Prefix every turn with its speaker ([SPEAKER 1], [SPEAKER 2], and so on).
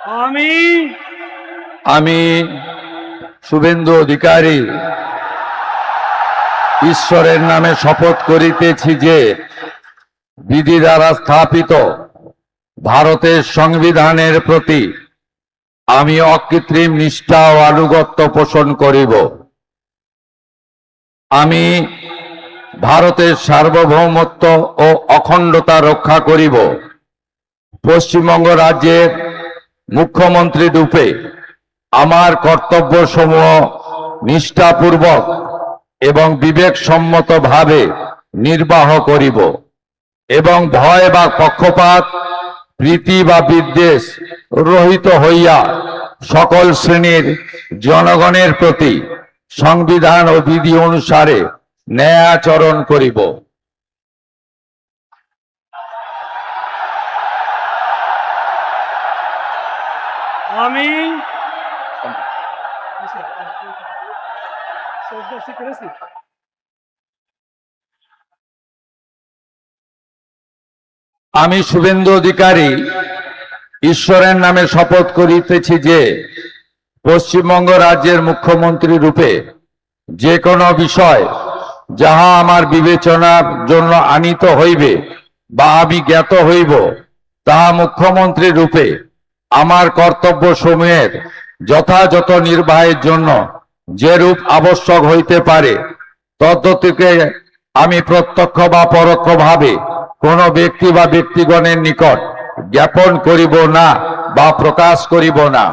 [SPEAKER 1] আমি
[SPEAKER 2] আমি শুভেন্দু অধিকারী ঈশ্বরের নামে শপথ করিতেছি যে বিধি দ্বারা স্থাপিত ভারতের সংবিধানের প্রতি আমি অকৃত্রিম নিষ্ঠা ও আনুগত্য পোষণ করিব। আমি ভারতের সার্বভৌমত্ব ও অখণ্ডতা রক্ষা করিব। পশ্চিমবঙ্গ রাজ্যের মুখ্যমন্ত্রী রূপে আমার কর্তব্যসমূহ নিষ্ঠাপূর্বক এবং বিবেকসম্মতভাবে নির্বাহ করিব এবং ভয় বা পক্ষপাত, প্রীতি বা বিদ্বেষ রহিত হইয়া সকল শ্রেণীর জনগণের প্রতি সংবিধান ও বিধি অনুসারে ন্যায় আচরণ করিব।
[SPEAKER 1] আমি
[SPEAKER 2] আমি শুভেন্দু অধিকারী ঈশ্বরের নামে শপথ করিতেছি যে পশ্চিমবঙ্গ রাজ্যের মুখ্যমন্ত্রী রূপে যে কোনো বিষয় যাহা আমার বিবেচনার জন্য আনিত হইবে বা আমি জ্ঞাত হইব, তাহা মুখ্যমন্ত্রী রূপে আমার কর্তব্য সমূহের যথাযথ নির্বাহের জন্য যেরূপ আবশ্যক হইতে পারে তদ্গতিকে আমি প্রত্যক্ষ বা পরোক্ষভাবে কোনো ব্যক্তি বা ব্যক্তিগণের নিকট জ্ঞাপন করিব না বা প্রকাশ করিব না।